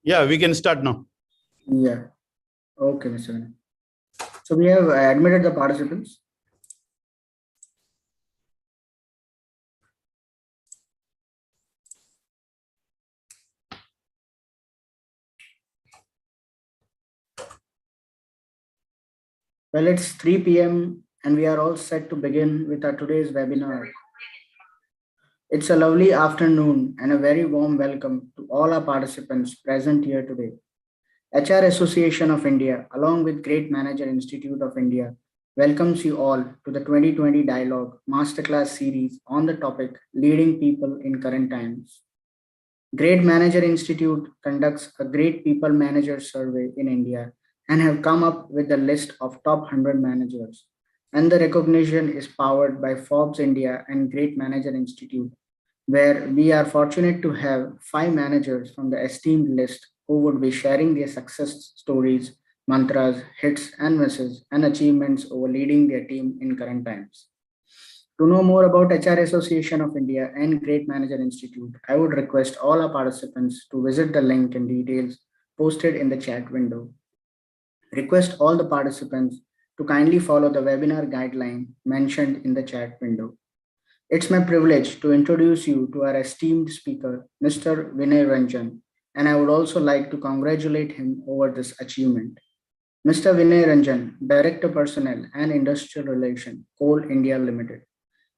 Yeah, we can start now. Yeah. Okay, Mr. Vinay. So we have admitted the participants. Well, it's 3 p.m. and we are all set to begin with our today's webinar. It's a lovely afternoon and a very warm welcome to all our participants present here today. HR Association of India, along with Great Manager Institute of India, welcomes you all to the 2020 Dialogue Masterclass series on the topic Leading People in Current Times. Great Manager Institute conducts a Great People Manager survey in India and have come up with a list of top 100 managers. And the recognition is powered by Forbes India and Great Manager Institute, where we are fortunate to have 5 managers from the esteemed list who would be sharing their success stories, mantras, hits and misses, and achievements over leading their team in current times. To know more about HR Association of India and Great Manager Institute, I would request all our participants to visit the link and details posted in the chat window. Request all the participants to kindly follow the webinar guideline mentioned in the chat window. It's my privilege to introduce you to our esteemed speaker, Mr. Vinay Ranjan, and I would also like to congratulate him over this achievement. Mr. Vinay Ranjan, Director Personnel and Industrial Relation, Coal India Limited.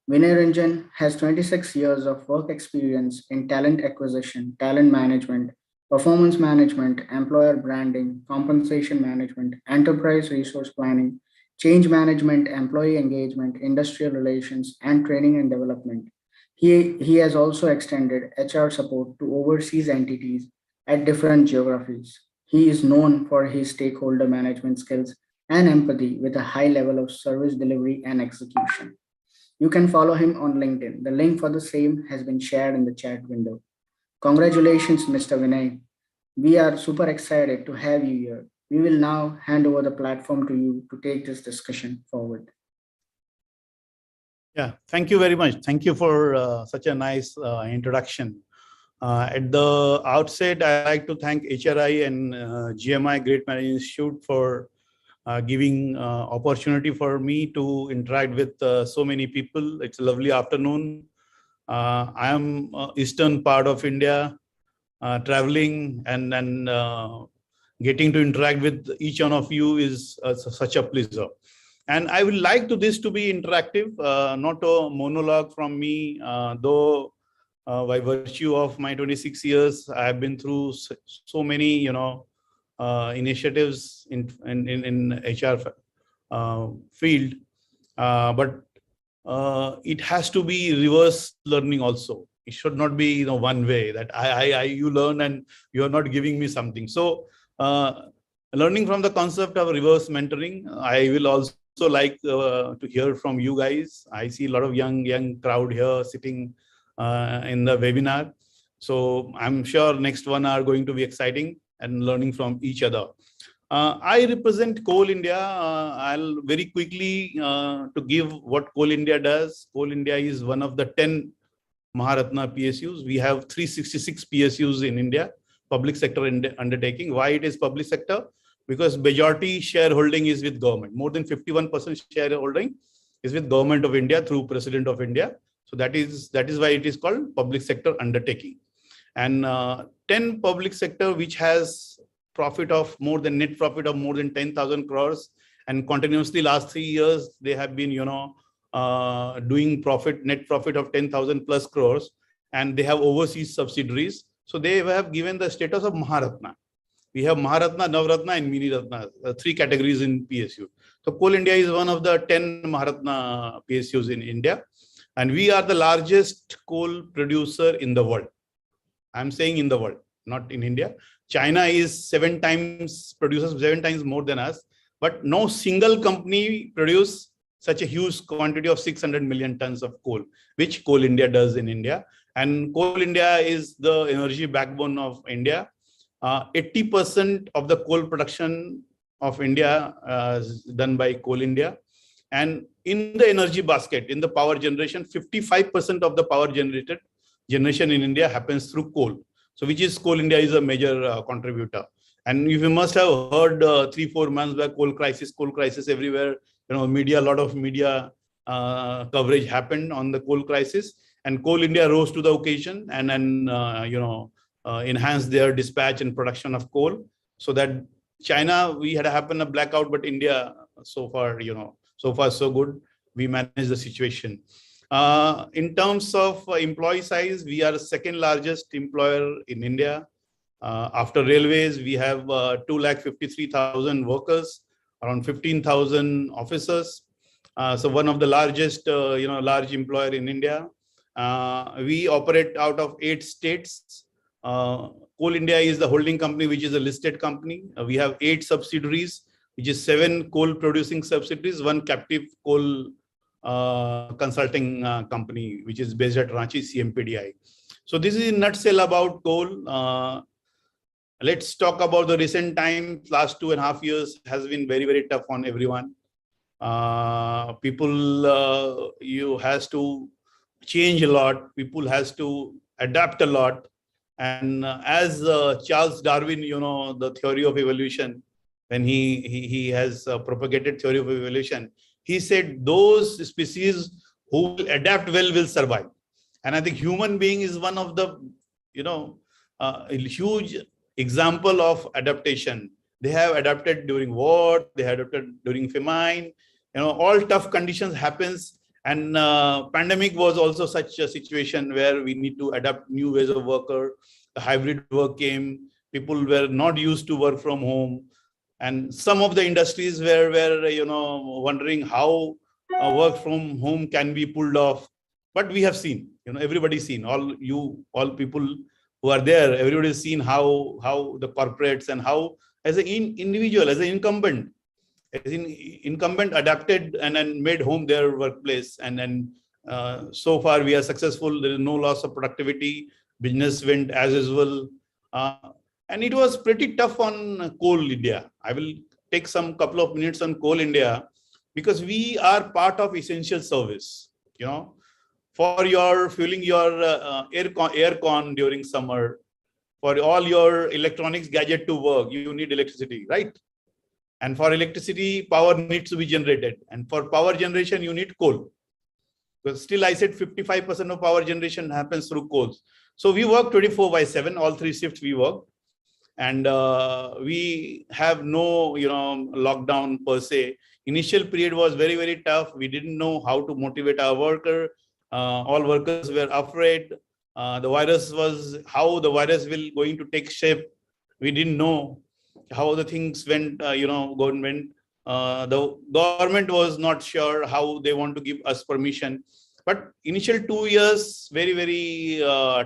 Vinay Ranjan has 26 years of work experience in talent acquisition, talent management, performance management, employer branding, compensation management, enterprise resource planning, change management, employee engagement, industrial relations, and training and development. He has also extended HR support to overseas entities at different geographies. He is known for his stakeholder management skills and empathy with a high level of service delivery and execution. You can follow him on LinkedIn. The link for the same has been shared in the chat window. Congratulations, Mr. Vinay. We are super excited to have you here. We will now hand over the platform to you to take this discussion forward. Yeah, thank you very much. Thank you for such a nice introduction. At the outset, I'd like to thank HRI and GMI Great Management Institute for giving opportunity for me to interact with so many people. It's a lovely afternoon. I am eastern part of India, traveling and getting to interact with each one of you is such a pleasure. And I would like this to be interactive, not a monologue from me, though by virtue of my 26 years, I have been through so many, initiatives in HR field, but it has to be reverse learning also. It should not be one way that you learn and you are not giving me something. So learning from the concept of reverse mentoring, I will also like to hear from you guys. I see a lot of young crowd here sitting in the webinar. So I'm sure next one are going to be exciting and learning from each other. I represent Coal India. I'll very quickly to give what Coal India does. Coal India is one of the 10 Maharatna PSUs. We have 366 PSUs in India, public sector undertaking. Why it is public sector? Because majority shareholding is with government. More than 51% shareholding is with Government of India through President of India. So that is why it is called public sector undertaking. And 10 public sector which has profit of net profit of more than 10,000 crores, and continuously last 3 years they have been doing net profit of 10,000 plus crores, and they have overseas subsidiaries. So they have given the status of Maharatna. We have Maharatna, Navratna, and Mini Ratna, 3 categories in PSU. So Coal India is one of the 10 Maharatna PSUs in India, and we are the largest coal producer in the world. I'm saying in the world, not in India. China is 7 times, produces 7 times more than us, but no single company produce such a huge quantity of 600 million tons of coal, which Coal India does in India. And Coal India is the energy backbone of India. 80% of the coal production of India is done by Coal India. And in the energy basket, in the power generation, 55% of the power generation in India happens through coal. So which is Coal India is a major contributor. And you must have heard 3-4 months back, coal crisis everywhere. Media, a lot of media coverage happened on the coal crisis, and Coal India rose to the occasion and then enhanced their dispatch and production of coal, so that China, we had happened a blackout, but India, so far so good. We managed the situation. In terms of employee size, we are the second largest employer in India. After railways, we have 253,000 workers, around 15,000 officers. So one of the largest, large employer in India. We operate out of 8 states. Coal India is the holding company, which is a listed company. We have 8 subsidiaries, which is 7 coal producing subsidiaries, 1 captive coal consulting company, which is based at Ranchi, CMPDI. So this is in nutshell about coal. Let's talk about the recent times. Last 2.5 years has been very, very tough on everyone. People, you has to change a lot. People has to adapt a lot. And as Charles Darwin, the theory of evolution, when he has propagated theory of evolution, he said those species who will adapt well will survive. And I think human being is one of the, huge example of adaptation. They have adapted during war, they have adapted during famine, all tough conditions happens. And pandemic was also such a situation where we need to adapt new ways of worker. The hybrid work came, people were not used to work from home. And some of the industries were wondering how work from home can be pulled off. But we have seen, everybody's seen, all people who are there, everybody's seen how the corporates and how as an individual, as an incumbent adapted and then made home their workplace. And then so far we are successful. There is no loss of productivity. Business went as usual. And it was pretty tough on Coal India. I will take some couple of minutes on Coal India because we are part of essential service. For your fueling your air con during summer, for all your electronics gadget to work, you need electricity, right? And for electricity, power needs to be generated. And for power generation, you need coal. But still, I said 55% of power generation happens through coals. So we work 24/7, all 3 shifts we work. And we have no, lockdown per se. Initial period was very, very tough. We didn't know how to motivate our worker. All workers were afraid. The virus was, how the virus will going to take shape. We didn't know how the things went, government. The government was not sure how they want to give us permission. But initial 2 years, very, very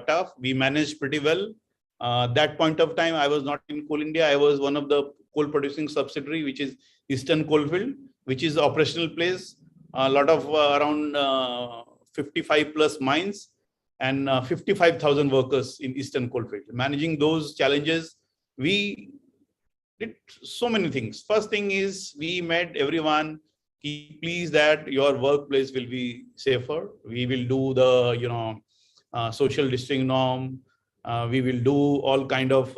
tough. We managed pretty well. That point of time, I was not in Coal India. I was one of the coal producing subsidiary, which is Eastern Coalfield, which is operational place. A lot of around 55 plus mines and 55,000 workers in Eastern Coalfield. Managing those challenges, we did so many things. First thing is we made everyone please that your workplace will be safer. We will do the social distancing norm. We will do all kind of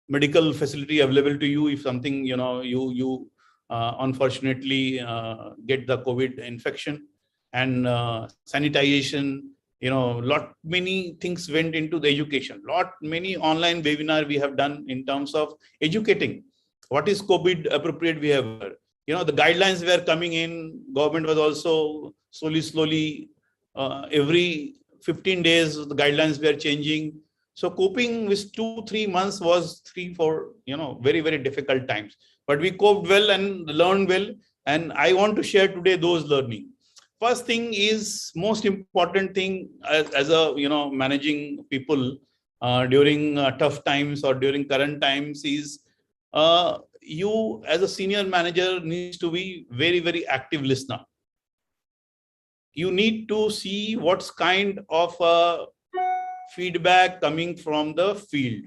medical facility available to you if something you unfortunately get the COVID infection, and sanitization. Many things went into the education. Many online webinar we have done in terms of educating. What is COVID appropriate behavior? The guidelines were coming in. Government was also slowly, every 15 days, the guidelines were changing. So coping with 2-3 months was 3-4, very, very difficult times. But we coped well and learned well. And I want to share today those learning. First thing is most important thing as a, managing people during tough times or during current times is you as a senior manager needs to be very, very active listener. You need to see what's kind of feedback coming from the field,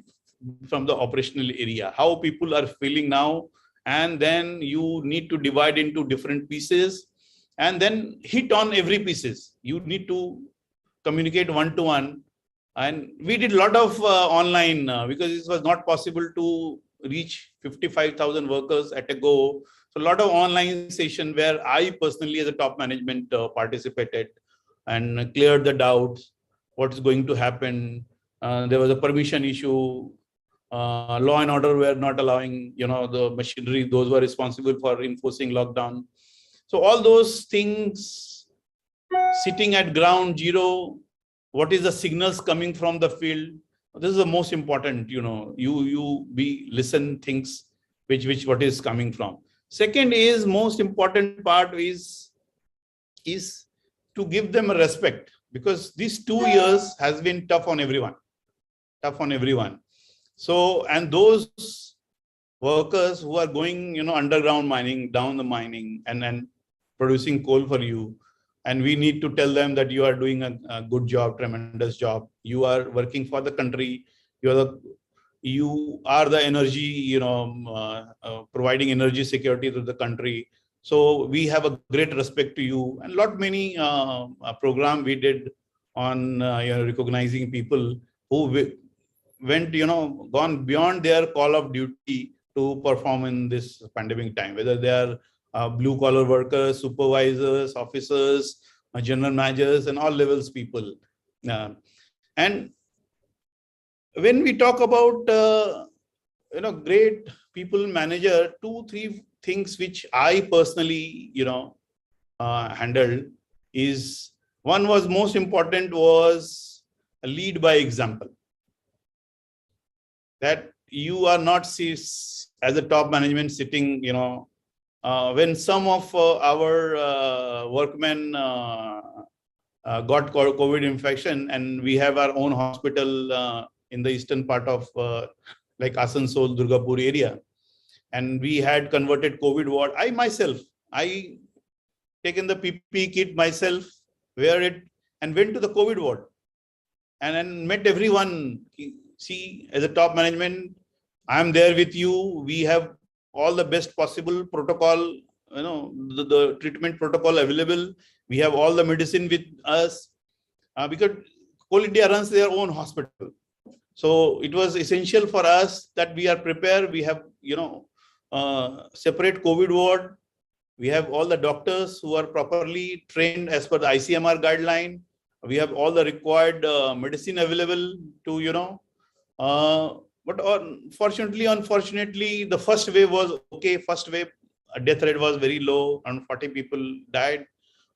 from the operational area, how people are feeling now. And then you need to divide into different pieces and then hit on every pieces. You need to communicate one-to-one. And we did a lot of online because it was not possible to reach 55,000 workers at a go. So a lot of online session where I personally as a top management participated and cleared the doubts, what is going to happen. There was a permission issue. Law and order were not allowing, the machinery, those were responsible for enforcing lockdown. So all those things, sitting at ground zero, what is the signals coming from the field? This is the most important, you listen things what is coming from. Second is most important part is to give them a respect, because these 2 years has been tough on everyone. So, and those workers who are going, underground mining, down the mining, and then producing coal for you, and we need to tell them that you are doing a good job, tremendous job. You are working for the country. You are the energy, providing energy security to the country. So we have a great respect to you. And many program we did on recognizing people who went, gone beyond their call of duty to perform in this pandemic time, whether they are blue collar workers, supervisors, officers, general managers, and all levels people. And when we talk about, great people manager, 2-3 things which I personally, handled is, one was most important was a lead by example. That you are not as a top management sitting, when some of our workmen got COVID infection, and we have our own hospital in the eastern part of like Asansol, Durgapur area, and we had converted COVID ward. I taken the PPE kit myself, wear it, and went to the COVID ward, and then met everyone. See, as a top management, I'm there with you. We have all the best possible protocol, the treatment protocol available. We have all the medicine with us because Coal India runs their own hospital. So it was essential for us that we are prepared. We have, separate COVID ward. We have all the doctors who are properly trained as per the ICMR guideline. We have all the required medicine available to, but unfortunately, the first wave was okay. First wave, death rate was very low, and 40 people died.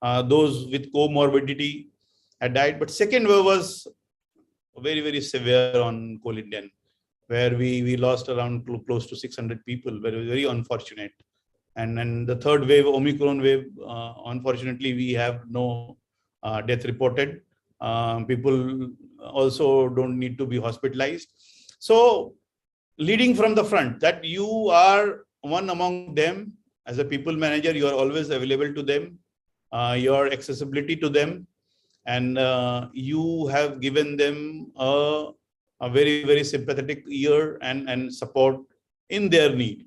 Those with comorbidity had died. But second wave was very, very severe on Coal Indian, where we lost around close to 600 people. Very, very unfortunate. And then the third wave, Omicron wave, unfortunately, we have no death reported. People also don't need to be hospitalized. So leading from the front, that you are one among them. As a people manager, you are always available to them, your accessibility to them, and you have given them a very, very sympathetic ear and support in their need.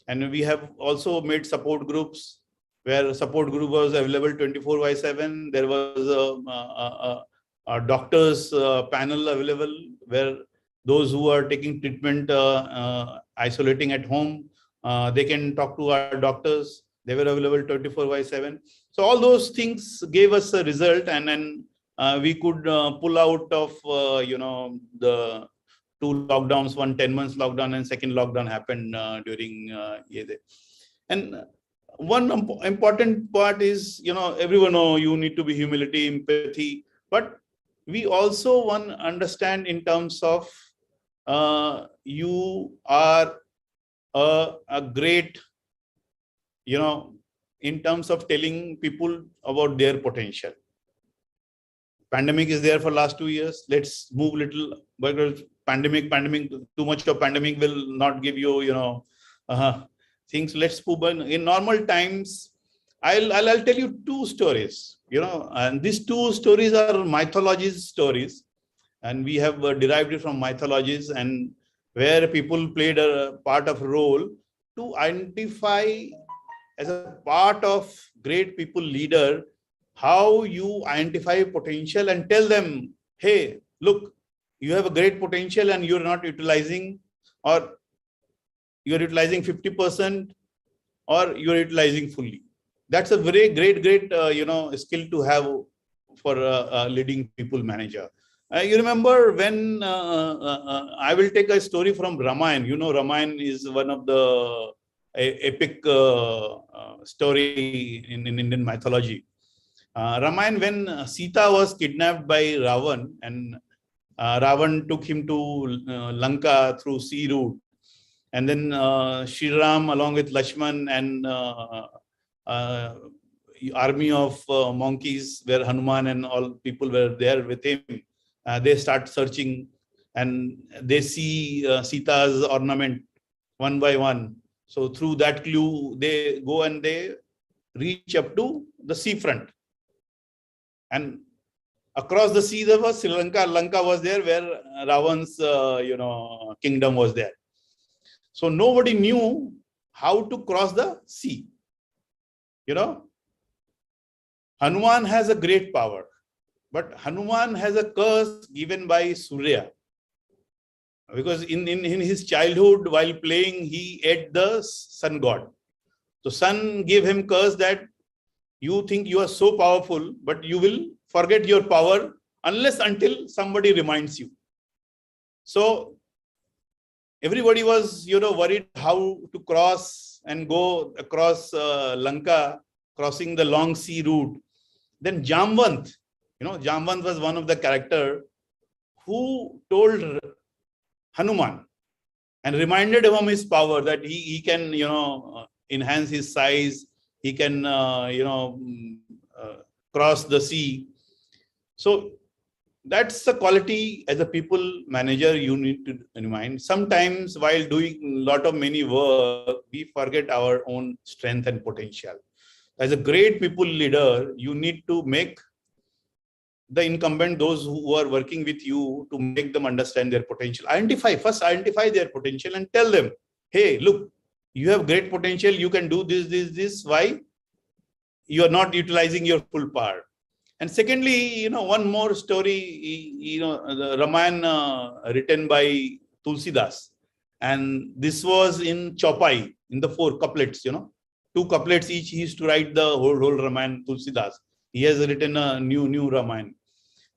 And we have also made support groups where support group was available 24/7. There was a doctors panel available where those who are taking treatment, isolating at home, they can talk to our doctors. They were available 24/7. So all those things gave us a result, and then we could pull out of, the 2 lockdowns, one 10 months lockdown, and second lockdown happened during and one important part is, everyone know you need to be humility, empathy, but we also want to understand in terms of you are a great, in terms of telling people about their potential. Pandemic is there for last 2 years. Let's move little, because pandemic, too much of pandemic will not give you, things. Let's move on. In normal times, I'll tell you 2 stories, and these 2 stories are mythologies stories, and we have derived it from mythologies, and where people played a part of role to identify as a part of great people leader, how you identify potential and tell them, hey, look, you have a great potential and you're not utilizing, or you're utilizing 50%, or you're utilizing fully. That's a very great, skill to have for a leading people manager. You remember when I will take a story from Ramayana. You know, Ramayana is one of the epic story in Indian mythology. Ramayana, when Sita was kidnapped by Ravan, and Ravan took him to Lanka through sea route, and then Sri Ram along with Lakshman and uh, army of monkeys, where Hanuman and all people were there with him. They start searching, and they see Sita's ornament one by one. So through that clue, they go and they reach up to the seafront. And across the sea, there was Sri Lanka. Lanka was there, where Ravan's kingdom was there. So nobody knew how to cross the sea. You know, Hanuman has a great power, but Hanuman has a curse given by Surya. Because in his childhood, while playing, he ate the sun god. So sun gave him curse that you think you are so powerful, but you will forget your power until somebody reminds you. So everybody was, worried how to cross and go across Lanka, crossing the long sea route. Then Jamvant, Jamvant was one of the character who told Hanuman and reminded him of his power, that he can, enhance his size. He can, cross the sea. So that's the quality as a people manager you need to remind. Sometimes while doing a lot of many work, we forget our own strength and potential. As a great people leader, you need to make the incumbent, those who are working with you, to make them understand their potential. First identify their potential and tell them, hey, look, you have great potential. You can do this. Why? You are not utilizing your full power. And secondly, one more story, the Ramayana written by Tulsidas. And this was in Chaupai, in the 4 couplets, 2 couplets each. He used to write the whole Ramayana, Tulsidas. He has written a new Ramayana.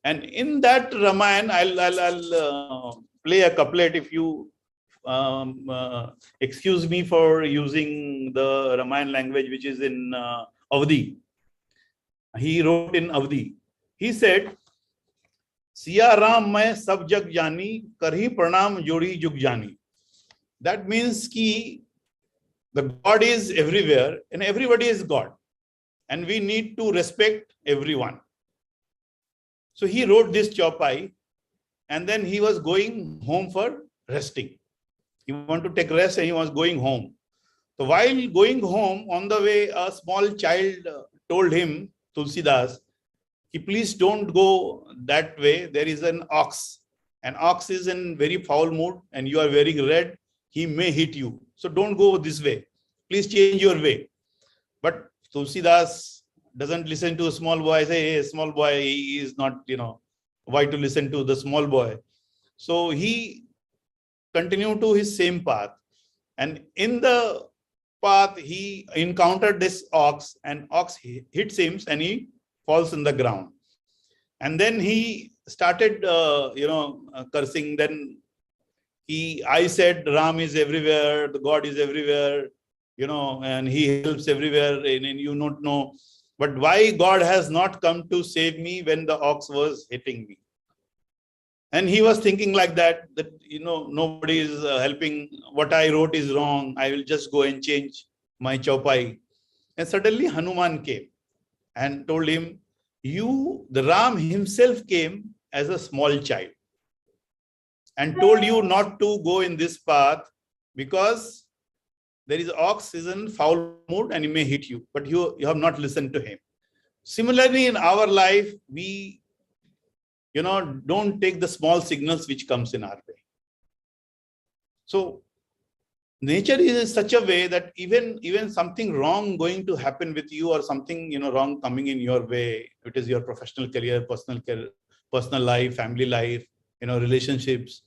And in that Ramayana, I'll play a couplet if you excuse me for using the Ramayana language, which is in Avdi. He wrote in Avdi. He said, Siya Ram main sab jag jani, karhi pranam jodi jug jani. That means ki the God is everywhere and everybody is God. And we need to respect everyone. So he wrote this Chaupai, and then he was going home for resting. He wanted to take rest and he was going home. So while going home, on the way, a small child told him, Tulsidas, please don't go that way. There is an ox. An ox is in very foul mood and you are wearing red. He may hit you. So don't go this way. Please change your way. But Tulsidas doesn't listen to a small boy. Say, hey, small boy, he is not, why to listen to the small boy? So he continued to his same path. And in the path, he encountered this ox, and ox hits him and he falls in the ground. And then he started, cursing. Then I said, Ram is everywhere, the God is everywhere, and he helps everywhere, and you don't know. But why God has not come to save me when the ox was hitting me? And he was thinking like that nobody is helping. What I wrote is wrong. I will just go and change my Chaupai. And suddenly Hanuman came and told him, the Ram himself came as a small child and told you not to go in this path because there is ox is in foul mood and he may hit you, but you have not listened to him. Similarly, in our life, we don't take the small signals which comes in our way. So nature is such a way that even something wrong going to happen with you, or something wrong coming in your way, it is your professional career, personal life, family life, relationships,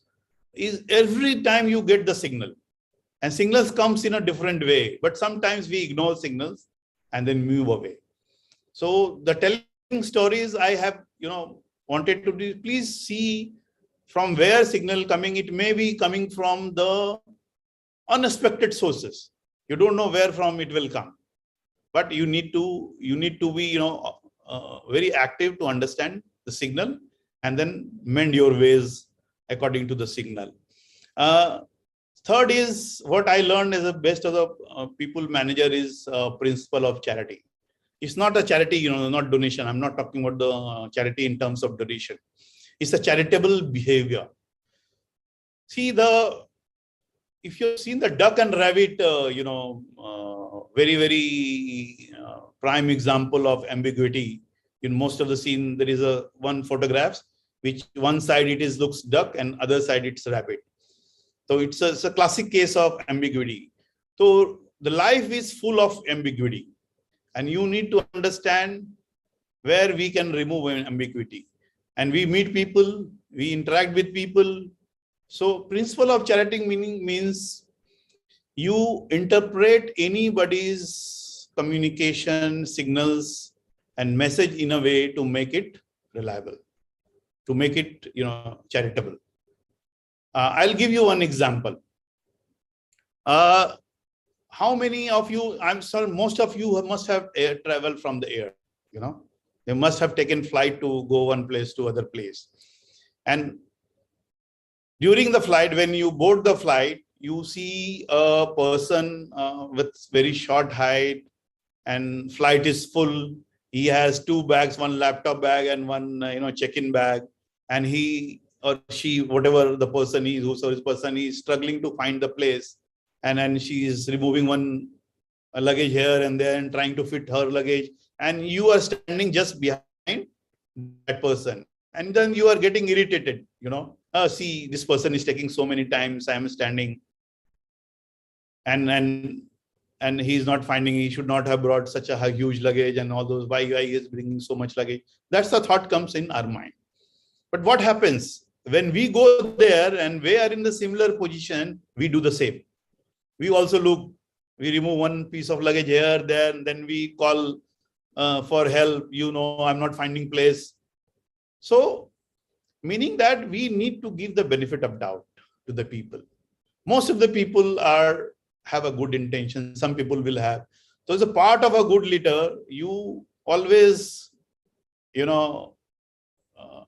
is every time you get the signal, and signals comes in a different way, but sometimes we ignore signals and then move away. So the telling stories I have wanted to do, please see from where signal coming. It may be coming from the unexpected sources. You don't know where from it will come, but you need to be very active to understand the signal and then mend your ways according to the signal. Third is what I learned as the best of the people manager is principle of charity. It's not a charity, not donation. I'm not talking about the charity in terms of donation. It's a charitable behavior. See, if you've seen the duck and rabbit, very prime example of ambiguity. In most of the scene, there is one photographs, which one side looks duck and other side it's rabbit. So it's a classic case of ambiguity. So the life is full of ambiguity, and you need to understand where we can remove ambiguity. And we meet people, we interact with people. So principle of charity means you interpret anybody's communication, signals, and message in a way to make it reliable, to make it charitable. I'll give you one example. How many of you, I'm sorry, most of you must have air travel from the air, they must have taken flight to go one place to other place. And during the flight, when you board the flight, you see a person with very short height, and flight is full. He has two bags, one laptop bag and one check-in bag, and he or she, whatever the person is, whosoever person is struggling to find the place, and then she is removing one luggage here and there and trying to fit her luggage, and you are standing just behind that person, and then you are getting irritated. See, this person is taking so many times. I am standing, and he is not finding. He should not have brought such a huge luggage and all those. Why he is bringing so much luggage? That's the thought comes in our mind. But what happens when we go there and we are in the similar position? We do the same. We also look. We remove one piece of luggage here, there, and then we call for help. I'm not finding place. So, meaning that we need to give the benefit of doubt to the people. Most of the people have a good intention. Some people will have. So as a part of a good leader, you always,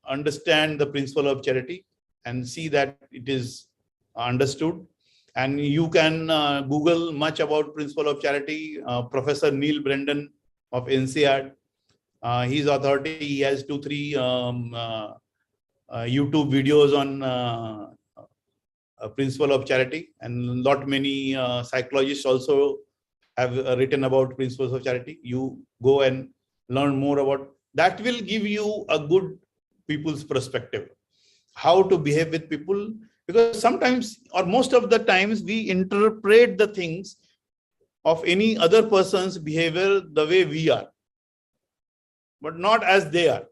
understand the principle of charity and see that it is understood. And you can Google much about principle of charity. Professor Neil Brendan of NCR, his authority. He has 2-3 YouTube videos on principle of charity, and lot many psychologists also have written about principles of charity. You go and learn more about that. Will give you a good people's perspective, how to behave with people, because sometimes or most of the times we interpret the things of any other person's behavior the way we are, but not as they are.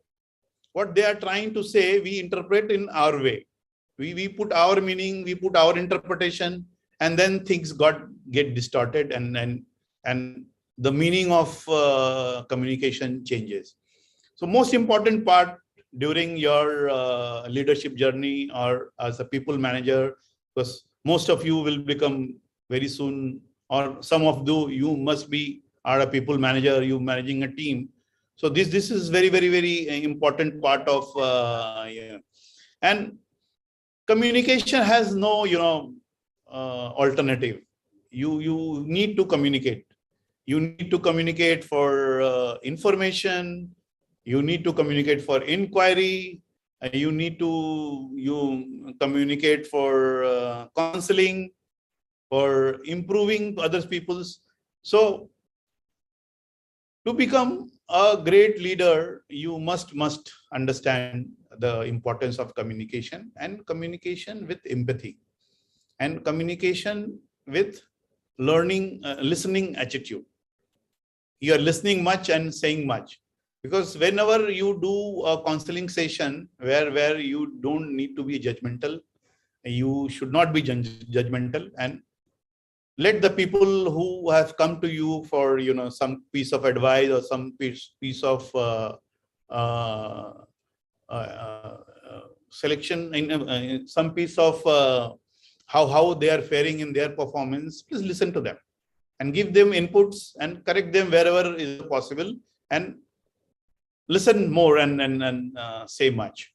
What they are trying to say, we interpret in our way. We put our meaning, we put our interpretation, and then things get distorted, and the meaning of communication changes. So most important part during your leadership journey or as a people manager, because most of you will become very soon, or some of you must are a people manager, you managing a team. So this is very important part of and communication has no alternative. You need to communicate. You need to communicate for information. You need to communicate for inquiry. You need to communicate for counseling, for improving others people's. So to become a great leader, you must understand the importance of communication, and communication with empathy, and communication with listening attitude. You are listening much and saying much. Because whenever you do a counseling session where you don't need to be judgmental, you should not be judgmental, and let the people who have come to you for some piece of advice or some piece of uh, uh, selection in some piece of how they are faring in their performance, please listen to them and give them inputs and correct them wherever is possible, and listen more and say much.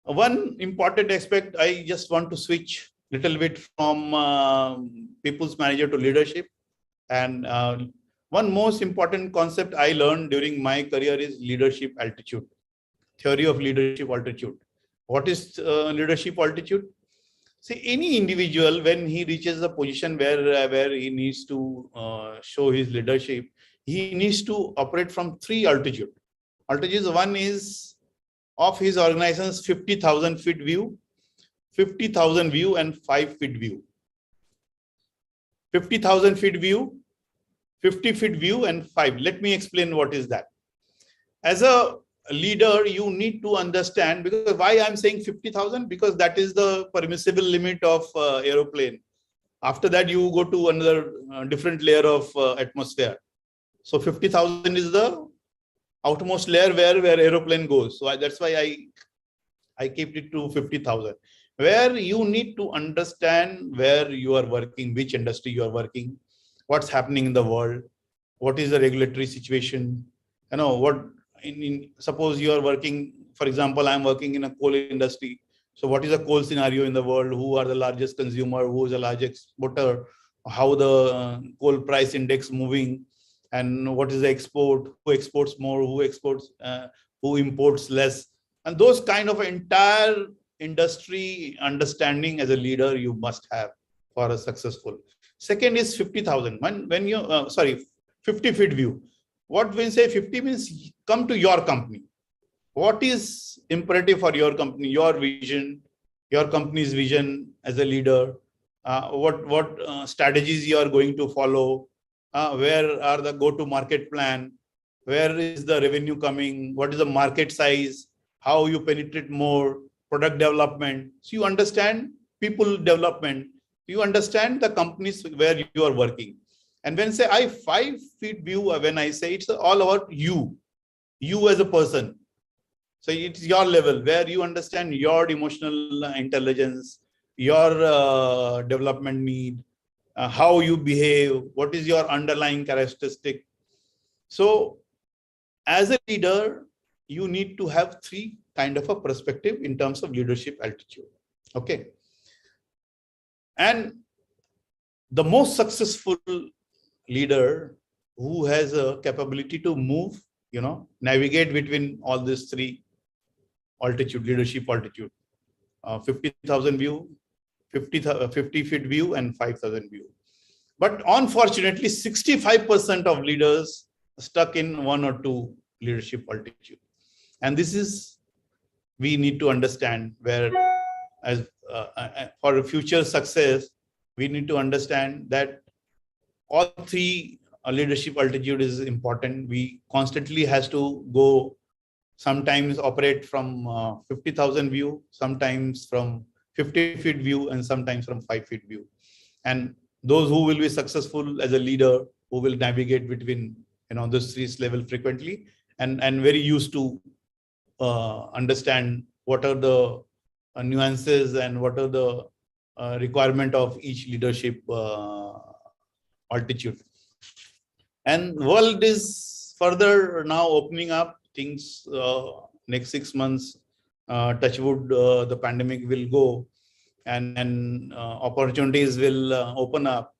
One important aspect, I just want to switch little bit from people's manager to leadership. And one most important concept I learned during my career is leadership altitude, theory of leadership altitude. What is leadership altitude? See, any individual, when he reaches a position where he needs to show his leadership, he needs to operate from three altitude. Altitudes, one is of his organization's 50,000 feet view, 50,000 view, and 5 feet view. 50,000 feet view, 50 feet view, and 5. Let me explain what is that. As a leader, you need to understand, because why I'm saying 50,000? Because that is the permissible limit of aeroplane. After that, you go to another different layer of atmosphere. So 50,000 is the outermost layer where aeroplane goes. So that's why I kept it to 50,000, where you need to understand where you are working, which industry you are working, what's happening in the world, what is the regulatory situation, what suppose you are working, for example, I'm working in a coal industry. So what is the coal scenario in the world? Who are the largest consumer? Who is the largest exporter? How the coal price index moving? And what is the export? Who exports more? Who exports? Who imports less? And those kind of entire industry understanding as a leader you must have for a successful. Second is 50,000. When you 50 feet view. What when say 50 means come to your company. What is imperative for your company, your vision, your company's vision as a leader? What strategies you are going to follow? Where are the go-to-market plan? Where is the revenue coming? What is the market size? How you penetrate more? Product development. So you understand people development. You understand the companies where you are working. And when say I 5 feet view, when I say it's all about you as a person. So it's your level where you understand your emotional intelligence, your development need, how you behave, what is your underlying characteristic. So as a leader, you need to have three kind of a perspective in terms of leadership altitude. Okay. And the most successful leader who has a capability to move, navigate between all these three altitude, leadership altitude, 50,000 view, 50 feet view, and 5,000 view. But unfortunately, 65% of leaders stuck in one or two leadership altitude. And this is, we need to understand where, as for future success, we need to understand that all three leadership altitude is important. We constantly has to go, sometimes operate from 50,000 view, sometimes from 50 feet view, and sometimes from 5 feet view. And those who will be successful as a leader, who will navigate between those three level frequently, and very used to understand what are the nuances and what are the requirement of each leadership altitude. And world is further now opening up. Things next 6 months, touch wood, the pandemic will go, and opportunities will open up,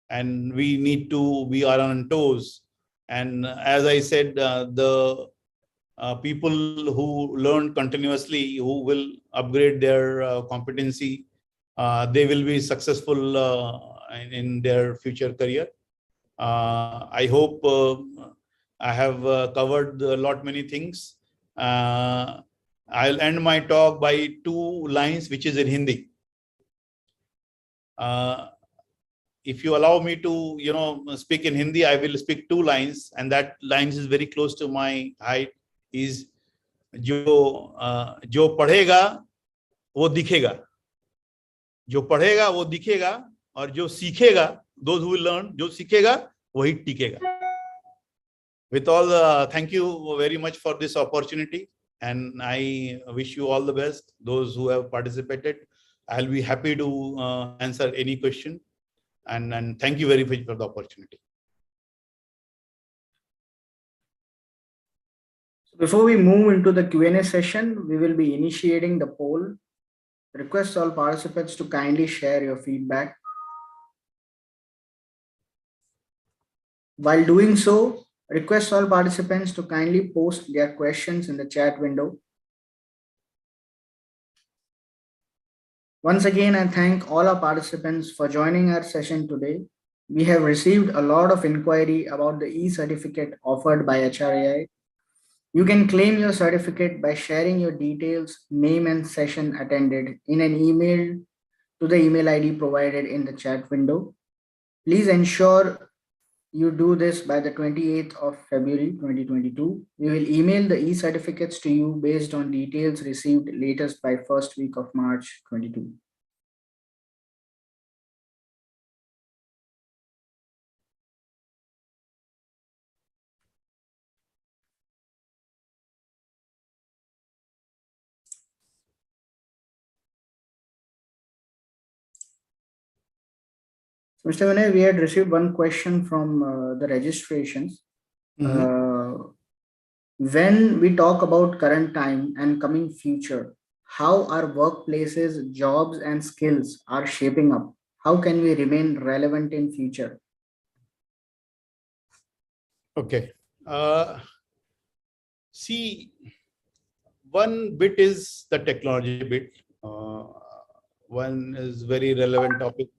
and we are on toes. And as I said, the people who learn continuously, who will upgrade their competency, they will be successful in their future career. I hope I have covered a lot many things. I'll end my talk by two lines, which is in Hindi. If you allow me to, speak in Hindi, I will speak 2 lines, and that lines is very close to my height. Is जो पढ़ेगा वो दिखेगा, जो पढ़ेगा वो दिखेगा, और जो सीखेगा, those who will learn, जो सीखेगा वही टिकेगा. With all, thank you very much for this opportunity, and I wish you all the best. Those who have participated, I'll be happy to answer any question, and thank you very much for the opportunity. Before we move into the Q&A session, we will be initiating the poll. Request all participants to kindly share your feedback. While doing so, request all participants to kindly post their questions in the chat window. Once again, I thank all our participants for joining our session today. We have received a lot of inquiry about the e-certificate offered by HRAI. You can claim your certificate by sharing your details, name and session attended in an email to the email ID provided in the chat window. Please ensure you do this by the 28th of February 2022. We will email the e-certificates to you based on details received latest by first week of March 22. So, Mr. Vinay, we had received one question from the registrations. When we talk about current time and coming future, how our workplaces, jobs, and skills are shaping up? How can we remain relevant in future? Okay. See, one bit is the technology bit. One is very relevant topic.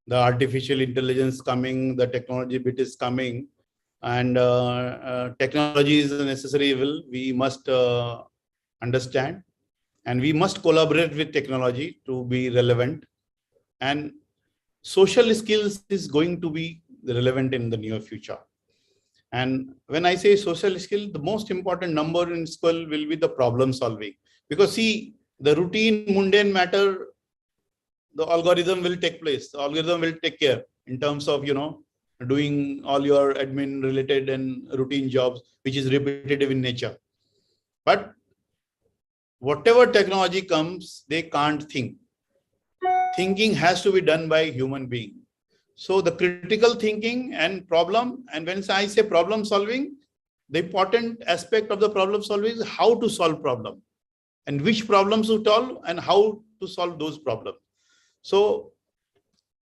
The artificial intelligence coming, the technology bit is coming, and technology is a necessary evil. We must understand, and we must collaborate with technology to be relevant. And social skills is going to be relevant in the near future. And when I say social skill, the most important number in school will be the problem solving. Because see, the routine mundane matter, the algorithm will take place. The algorithm will take care in terms of, doing all your admin related and routine jobs, which is repetitive in nature. But whatever technology comes, they can't think. Thinking has to be done by human being. So the critical thinking and problem, and when I say problem solving, the important aspect of the problem solving is how to solve problem and which problems to solve and how to solve those problems. So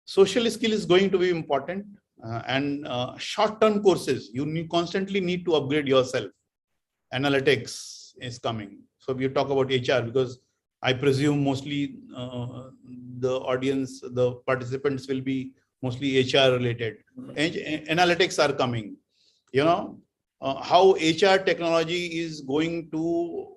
social skill is going to be important, and short-term courses, you constantly need to upgrade yourself. Analytics is coming. So we talk about HR because I presume mostly the audience, the participants will be mostly HR related. Analytics are coming. How HR technology is going to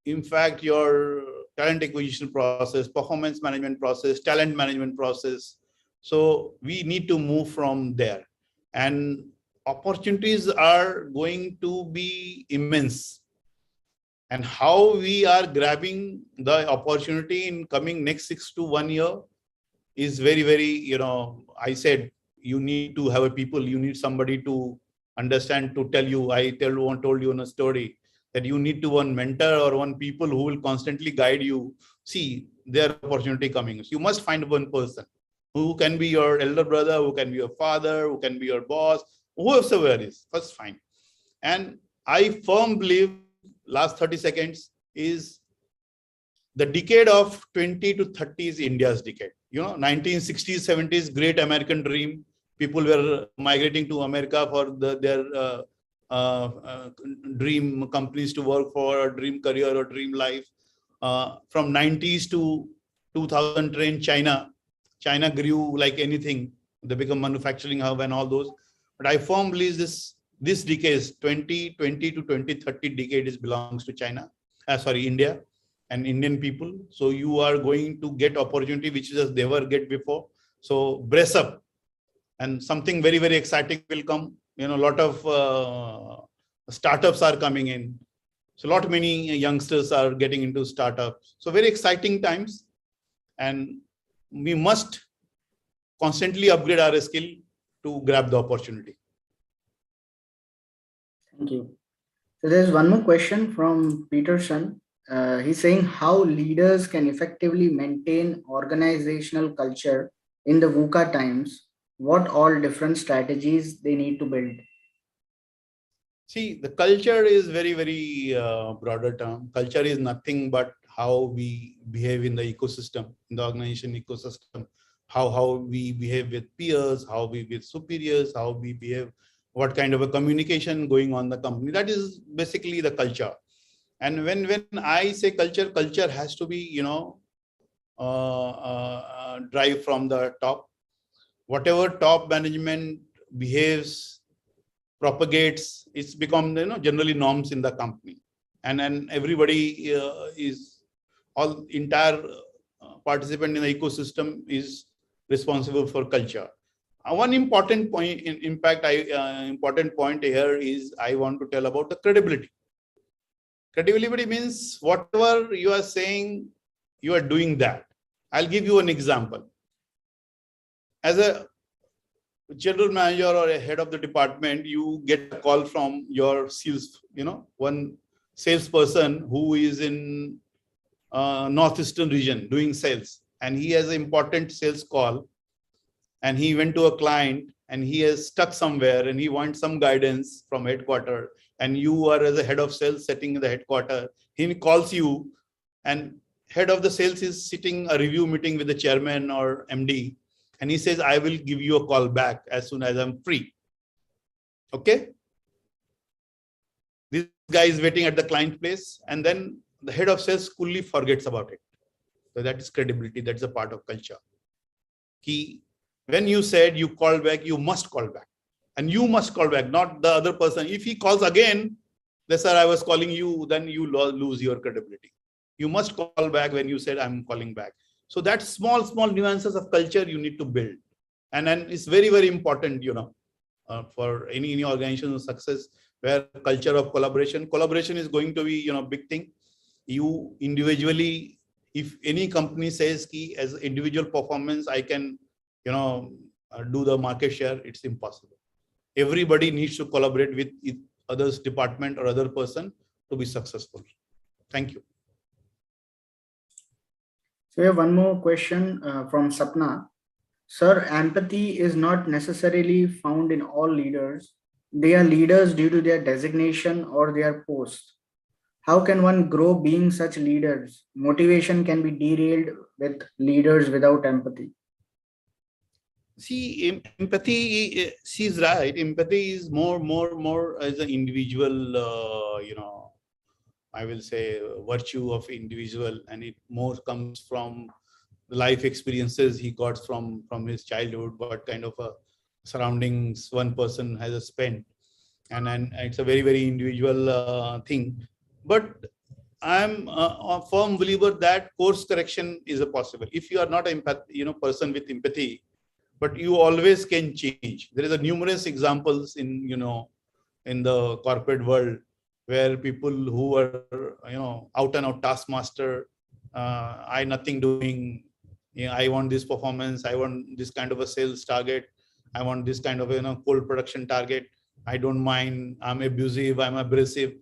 impact your talent acquisition process, performance management process, talent management process. So we need to move from there. And opportunities are going to be immense. And how we are grabbing the opportunity in coming next 6 to 1 year is very, very, I said, you need to have a people, you need somebody to understand, to tell you. I told you in a story that you need to one mentor or one people who will constantly guide you. See, their opportunity coming. So you must find one person who can be your elder brother, who can be your father, who can be your boss, whoever is, first find. And I firmly believe last 30 seconds is the decade of 20 to 30 is India's decade. 1960s, 70s, great American dream. People were migrating to America for their dream companies to work for, a dream career or dream life. From 90s to 2000 train China grew like anything. They become manufacturing hub and all those. But I firmly believe this decade, 2020 to 2030 decade, belongs to India. and Indian people. So you are going to get opportunity which you just never get before. So brace up, and something very, very exciting will come. A lot of startups are coming in. So a lot many youngsters are getting into startups. So very exciting times, and we must constantly upgrade our skill to grab the opportunity. Thank you. So there's one more question from Peterson. He's saying how leaders can effectively maintain organizational culture in the VUCA times. What all different strategies they need to build? See, the culture is very, very broader term. Culture is nothing but how we behave in the ecosystem, in the organization ecosystem, how we behave with peers, how we with superiors, how we behave, what kind of a communication going on in the company. That is basically the culture. And when I say culture, culture has to be, drive from the top. Whatever top management behaves, propagates, it's become generally norms in the company, and then everybody is all entire participant in the ecosystem is responsible for culture. One important point in impact, important point here is I want to tell about the credibility. Credibility means whatever you are saying, you are doing that. I'll give you an example. As a general manager or a head of the department, you get a call from your sales, one salesperson who is in northeastern region doing sales, and he has an important sales call, and he went to a client and he is stuck somewhere and he wants some guidance from headquarters, and you are as a head of sales sitting in the headquarters, he calls you, and head of the sales is sitting a review meeting with the chairman or MD, and he says, I will give you a call back as soon as I'm free. Okay. This guy is waiting at the client place, and then the head of sales coolly forgets about it. So that is credibility. That's a part of culture. When you said you call back, you must call back. And you must call back, not the other person. If he calls again, sir, I was calling you, then you lose your credibility. You must call back when you said I'm calling back. So that's small nuances of culture you need to build. And then it's very, very important, for any organizational success, where culture of collaboration is going to be, big thing. You individually, if any company says ki as individual performance, I can, do the market share, it's impossible. Everybody needs to collaborate with others department or other person to be successful. Thank you. So we have one more question from Sapna. Sir, empathy is not necessarily found in all leaders. They are leaders due to their designation or their post. How can one grow being such leaders? Motivation can be derailed with leaders without empathy. See, empathy, she's right. Empathy is more as an individual, I will say virtue of individual, and it more comes from the life experiences he got from his childhood, what kind of a surroundings one person has spent, and it's a very, very individual thing. But I'm a firm believer that course correction is a possible if you are not an person with empathy, but you always can change. There is a numerous examples in in the corporate world where people who are out and out taskmaster, I nothing doing, I want this performance, I want this kind of a sales target, I want this kind of cold production target, I don't mind, I'm abusive, I'm abrasive,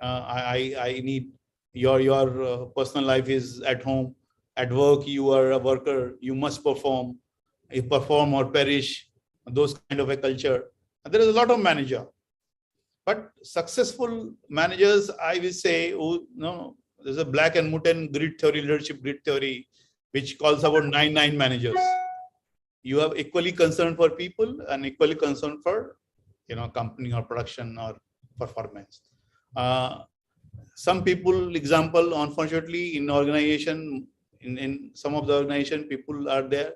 I need your personal life is at home, at work you are a worker, you must perform, perform or perish, those kind of a culture. There is a lot of manager, but successful managers, I will say, there's a Black and Mutton grid theory, leadership grid theory, which calls about 9 managers. You have equally concerned for people and equally concerned for company or production or performance. Some people, example, unfortunately, in organization, in some of the organization, people are there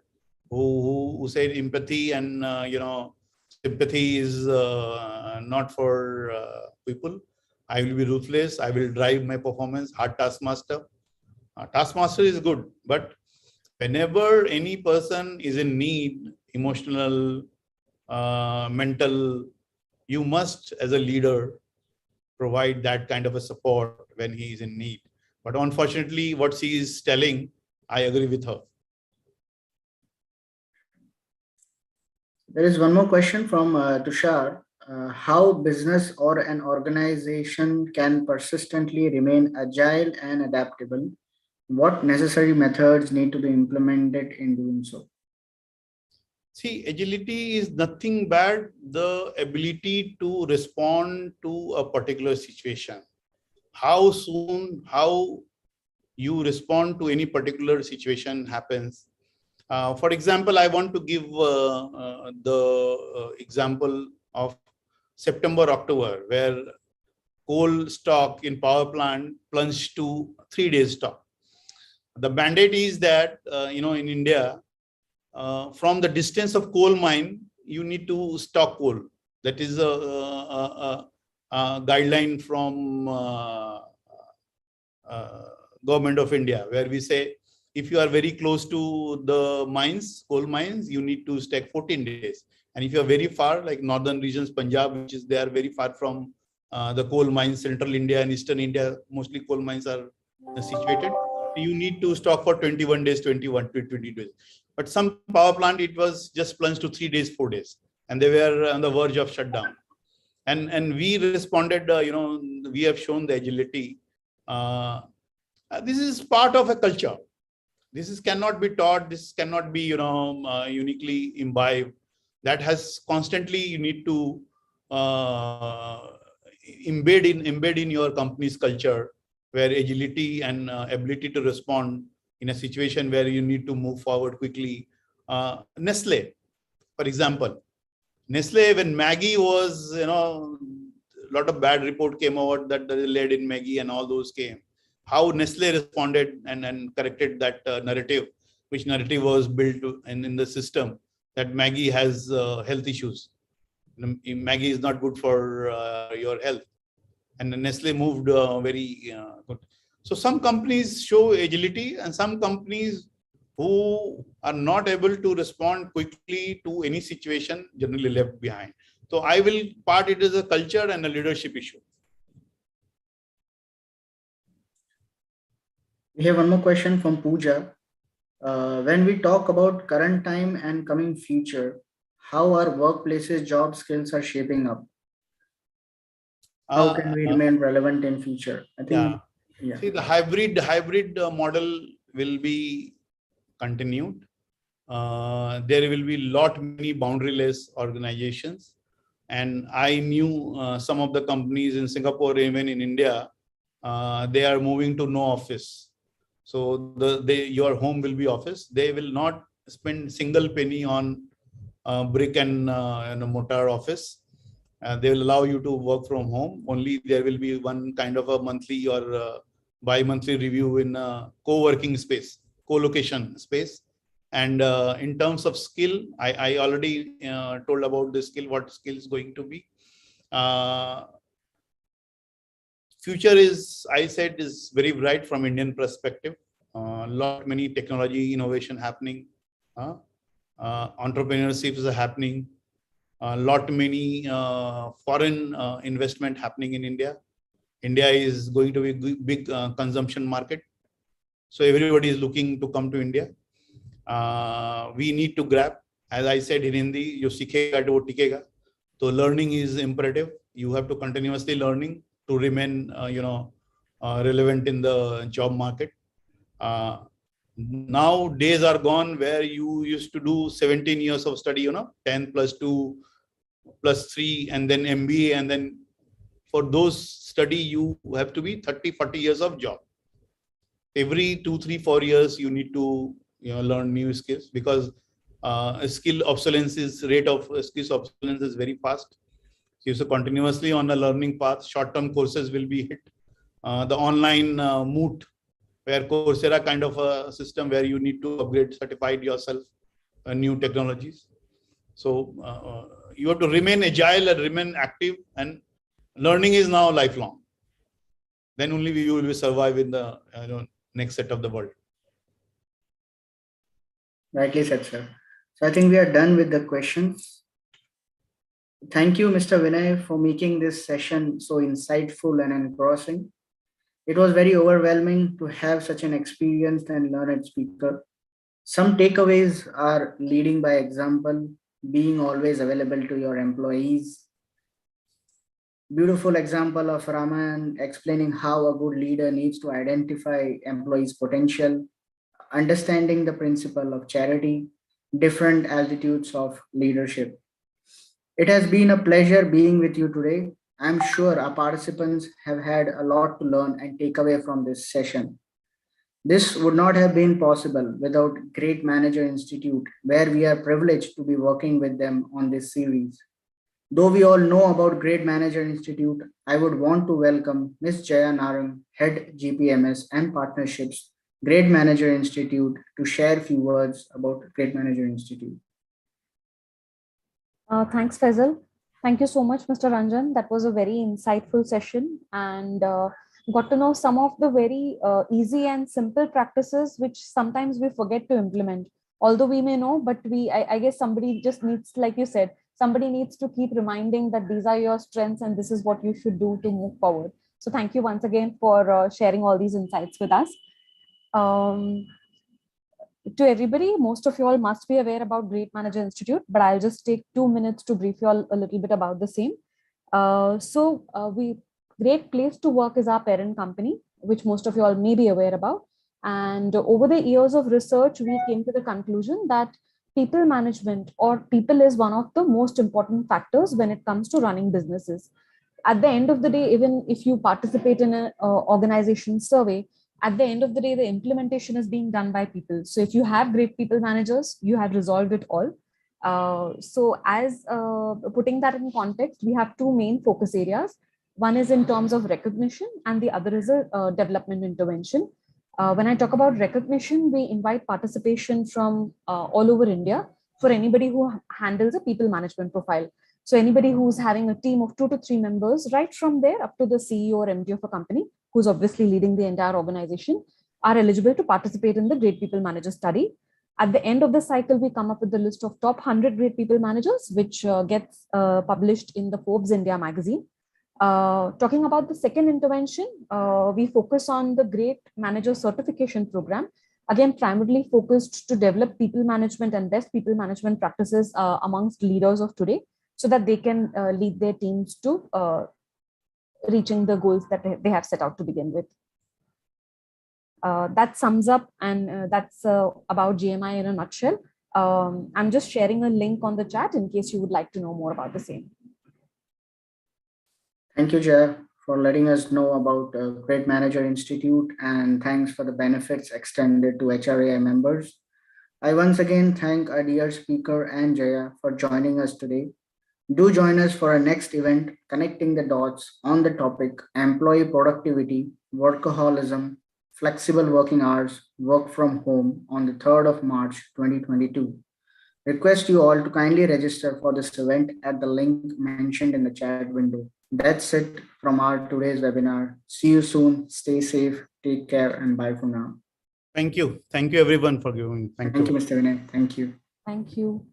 who say empathy and sympathy is not for people. I will be ruthless. I will drive my performance, hard taskmaster. Taskmaster is good, but whenever any person is in need, emotional, mental, you must, as a leader, provide that kind of a support when he is in need. But unfortunately, what she is telling, I agree with her. There is one more question from Tushar. How business or an organization can persistently remain agile and adaptable? What necessary methods need to be implemented in doing so? See, agility is nothing but the ability to respond to a particular situation. How soon, how you respond to any particular situation happens. For example, I want to give the example of September, October, where coal stock in power plant plunged to 3 days stock. The mandate is that, in India, from the distance of coal mine, you need to stock coal. That is a guideline from government of India, where we say, if you are very close to the mines, coal mines, you need to stack 14 days. And if you are very far, like northern regions, Punjab, which is they are very far from the coal mines, central India and eastern India, mostly coal mines are situated. You need to stock for 21 days, 21 to 20 days. But some power plant, it was just plunged to 3 days, 4 days, and they were on the verge of shutdown. And we responded, we have shown the agility. This is part of a culture. This cannot be taught. This cannot be, uniquely imbibed. That has constantly, you need to embed in your company's culture, where agility and ability to respond in a situation where you need to move forward quickly. Nestle, for example, when Maggie was, a lot of bad report came out that there is lead in Maggie and all those came. How Nestle responded and corrected that narrative, which narrative was built in the system that Maggie has health issues. Maggie is not good for your health. And Nestle moved very good. So some companies show agility, and some companies who are not able to respond quickly to any situation generally left behind. So I will part it as a culture and a leadership issue. We have one more question from Pooja. When we talk about current time and coming future, how our workplaces job skills are shaping up? How can we remain relevant in future? I think, yeah. See, the hybrid model will be continued. There will be many boundaryless organizations, and I knew some of the companies in Singapore, even in India, they are moving to no office. So your home will be office. They will not spend single penny on brick and mortar office. They will allow you to work from home. Only there will be one kind of a monthly or bi-monthly review in co-working space, co-location space. And in terms of skill, I already told about the skill, what skill is going to be. Future is, I said, is very bright from Indian perspective. Many technology innovation happening. Entrepreneurship is happening. Many foreign investment happening in India. India is going to be a big consumption market. So everybody is looking to come to India. We need to grab, as I said in Hindi, you सीखेगा तो वो टिकेगा. So learning is imperative. You have to continuously learning to remain, relevant in the job market. Now days are gone where you used to do 17 years of study, 10 plus 2 plus 3 and then MBA, and then for those study you have to be 30-40 years of job. Every 2, 3, 4 years you need to learn new skills, because skill obsolescence rate of skills obsolescence is very fast. So you're continuously on a learning path. Short-term courses will be hit. The online Moot, where Coursera kind of a system where you need to upgrade, certified yourself, new technologies. So you have to remain agile and remain active, and learning is now lifelong. Then only you will survive in the next set of the world. Rightly said, sir. So I think we are done with the questions. Thank you, Mr. Vinay, for making this session so insightful and engrossing. It was very overwhelming to have such an experienced and learned speaker. Some takeaways are leading by example, being always available to your employees. Beautiful example of Raman explaining how a good leader needs to identify employees' potential, understanding the principle of charity, different altitudes of leadership. It has been a pleasure being with you today. I'm sure our participants have had a lot to learn and take away from this session. This would not have been possible without Great Manager Institute, where we are privileged to be working with them on this series. Though we all know about Great Manager Institute, I would want to welcome Ms. Jaya Narang, Head GPMS and Partnerships, Great Manager Institute, to share a few words about Great Manager Institute. Thanks, Faisal. Thank you so much, Mr. Ranjan. That was a very insightful session, and got to know some of the very easy and simple practices which sometimes we forget to implement. Although we may know, but I guess somebody just needs, like you said, somebody needs to keep reminding that these are your strengths and this is what you should do to move forward. So thank you once again for sharing all these insights with us. To everybody, most of you all must be aware about Great Manager Institute, but I'll just take 2 minutes to brief you all a little bit about the same. Great Place to Work is our parent company, which most of you all may be aware about. And over the years of research, we came to the conclusion that people management or people is one of the most important factors when it comes to running businesses. At the end of the day, even if you participate in an organization survey, at the end of the day, the implementation is being done by people. So if you have great people managers, you have resolved it all. Putting that in context, we have two main focus areas. One is in terms of recognition and the other is a development intervention. When I talk about recognition, we invite participation from all over India for anybody who handles a people management profile. So anybody who's having a team of 2 to 3 members, right from there up to the CEO or MD of a company, who's obviously leading the entire organization, are eligible to participate in the Great People Manager study. At the end of the cycle, we come up with the list of top 100 Great People Managers, which gets published in the Forbes India magazine. Talking about the second intervention, we focus on the Great Manager Certification Program, again, primarily focused to develop people management and best people management practices amongst leaders of today, so that they can lead their teams to reaching the goals that they have set out to begin with. That sums up, and that's about GMI in a nutshell. I'm just sharing a link on the chat in case you would like to know more about the same. Thank you, Jaya, for letting us know about Great Manager Institute, and thanks for the benefits extended to HRAI members. I once again thank our dear speaker and Jaya for joining us today. Do join us for our next event, Connecting the Dots, on the topic Employee Productivity, Workaholism, Flexible Working Hours, Work from Home, on the 3rd of March 2022. Request you all to kindly register for this event at the link mentioned in the chat window. That's it from our today's webinar. See you soon. Stay safe. Take care, and bye for now. Thank you. Thank you everyone for giving. Thank you, Mr. Vinay. Thank you. Thank you.